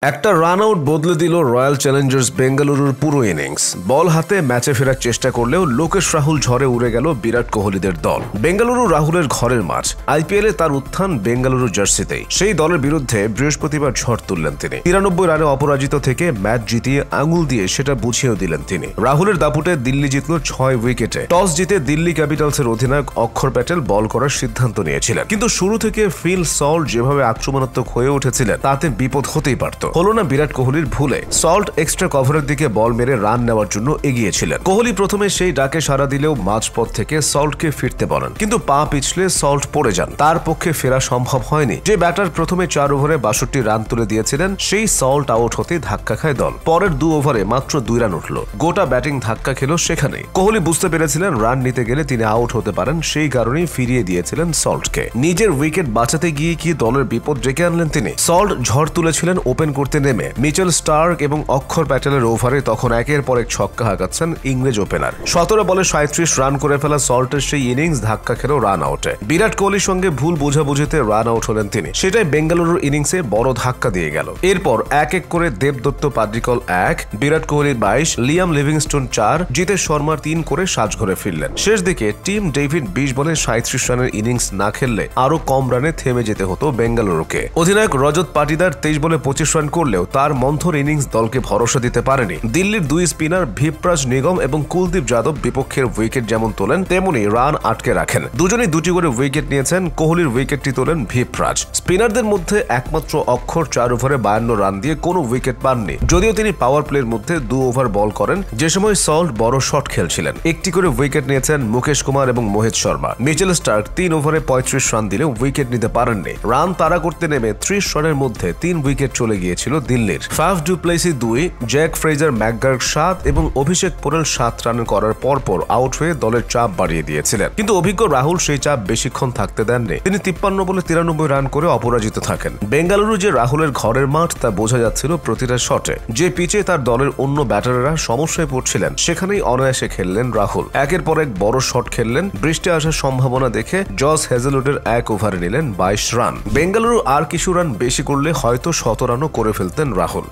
একটা run out বদলে দিল রয়্যাল চ্যালেঞ্জার্স বেঙ্গালুরুর পুরো ইনিংস। বল হাতে ম্যাচে ফেরার চেষ্টা করলেও লোকেশ রাহুল ঝড়ে উড়ে গেল বিরাট কোহলিদের দল। বেঙ্গালুরু রাহুলের ঘরের মাঠ, আইপিএলে তার উত্থান বেঙ্গালুরু জার্সিতেই। সেই দলের বিরুদ্ধে বৃহস্পতিবার ঝড় তুললেন তিনি। 93 রানে অপরাজিত থেকে ম্যাচ জিতিয়ে আঙুল দিয়ে সেটা বুঝিয়েও দিলেন তিনি। রাহুলের দাপুটে দিল্লি জিতল 6 উইকেটে। টস জিতে দিল্লি ক্যাপিটালসের অধিনায়ক অক্ষর প্যাটেল বল করার সিদ্ধান্ত নিয়েছিলেন, কিন্তু শুরু থেকে ফিল সল্ট যেভাবে আক্রমণাত্মক হয়ে উঠেছিলেন তাতে বিপদ হতেই পারত। হলো না বিরাট কোহলির ভুলে। সল্ট এক্সট্রা কভারের দিকে বল মেরে রান নেওয়ার জন্য এগিয়েছিলেন। কোহলি প্রথমে সেই ডাকে সাড়া দিলেও মাঝপথ থেকে সল্টকে ফিরতে বলেন, কিন্তু পা পিছলে সল্ট পড়ে যান। তার পক্ষে ফেরা সম্ভব হয়নি। যে ব্যাটার প্রথমে 4 ওভারে 62 রান তুলে দিয়েছিলেন সেই সল্ট আউট হতে ধাক্কা খায় দল। পরের 2 ওভারে মাত্র 2 রান উঠল। গোটা ব্যাটিং ধাক্কা খেল সেখানেই। কোহলি বুঝতে পেরেছিলেন রান নিতে গেলে তিনি আউট হতে পারেন, সেই কারণেই ফিরিয়ে দিয়েছিলেন সল্টকে। নিজের উইকেট বাঁচাতে গিয়ে কি দলের বিপদ ডেকে আনলেন তিনি। সল্ট ঝড় তুলেছিলেন ওপেন করতে নেমে। মিচেল স্টার্ক এবং অক্ষর প্যাটেলের ওভারে তখন একের পর এক ছক্কা হাঁকাচ্ছেন ইংরেজ ওপেনার। 17 বলে 37 রান করে ফেলা সল্টের সেই ইনিংস ধাক্কা খেল রান আউটে। বিরাট কোহলির সঙ্গে ভুল বোঝাবুঝিতে রান আউট হলেন তিনি। সেটাই বেঙ্গালুরুর ইনিংসে বড় ধাক্কা দিয়ে গেল। এরপর এক এক করে দেবদত্ত পাদ্রিকল 1, বিরাট কোহলি 22, লিয়াম লিভিংস্টোন 4, জিতেশ শর্মা 3 করে সাজঘরে ফিরলেন। শেষ দিকে টিম ডেভিড 20 বলে 37 রানের ইনিংস না খেললে আরো কম রানে থেমে যেতে হতো বেঙ্গালুরুকে। অধিনায়ক রজত পাটিদার 23 বলে 25 রান করলেও তার মন্থর ইনিংস দলকে ভরসা দিতে পারেনি। দিল্লির 2 স্পিনার ভিপ্রাজ নিগম এবং কুলদীপ যাদব বিপক্ষের উইকেট যেমন তোলেন তেমনি রান আটকে রাখেন। দুজনেই 2টি করে উইকেট নিয়েছেন। কোহলির উইকেটটি তোলেন ভিপ্রাজ। স্পিনারদের মধ্যে একমাত্র অক্ষর 4 ওভারে 52 রান দিয়ে কোনো উইকেট পাননি, যদিও তিনি পাওয়ার প্লের মধ্যে 2 ওভার বল করেন, যে সময় সল্ট বড় শট খেলছিলেন। একটি করে উইকেট নিয়েছেন মুকেশ কুমার এবং মোহিত শর্মা। মিচেল স্টার্ক 3 ওভারে 35 রান দিলেও উইকেট নিতে পারেননি। রান তাড়া করতে নেমে 30 রানের মধ্যে 3 উইকেট চলে গিয়েছিল দিল্লির। Faf du Plessis 2, Jake Fraser McGurk 7 এবং অভিষেক পোরেল 7 রান করার পরপর আউট হয়ে দলের চাপ বাড়িয়ে দিয়েছিলেন। কিন্তু অভিজ্ঞ রাহুল সেই চাপ বেশিক্ষণ থাকতে দেননি। তিনি 53 বলে 93 রান করে অপরাজিত থাকেন। বেঙ্গালুরু যে রাহুলের ঘরের মাঠ তা বোঝা যাচ্ছিল প্রতিটা শটে। যে পিচে তার দলের অন্য ব্যাটাররা সমস্যায় পড়ছিলেন সেখানেই অনায়াসে খেললেন রাহুল। একের পর এক বড় শট খেললেন। বৃষ্টি আসার সম্ভাবনা দেখে জস হেজেলউডের 1 ওভারে নিলেন 22 রান। বেঙ্গালুরু আর কিছু রান বেশি করলে হয়তো 100 রানও করে ফেলতেন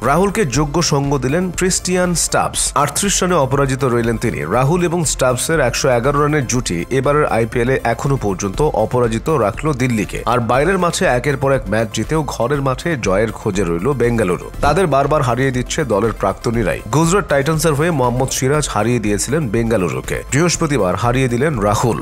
রাহুলকে যোগ্য সঙ্গ দিলেন ক্রিস্টিয়ান স্টাবস। 38 রানে অপরাজিত রইলেন তিনি। রাহুল এবং স্টাবসের 111 রানের জুটি এবারের আইপিএলে এখনো পর্যন্ত অপরাজিত রাখলো দিল্লিকে। আর বাইরের মাঠে একের পর এক ম্যাচ জিতেও ঘরের মাঠে জয়ের খোঁজে রইল বেঙ্গালুরু। তাদের বারবার হারিয়ে দিচ্ছে দলের প্রাক্তনীরাই। গুজরাট টাইটান্সের হয়ে মোহাম্মদ সিরাজ হারিয়ে দিয়েছিলেন বেঙ্গালুরুকে। বৃহস্পতিবার হারিয়ে দিলেন রাহুল।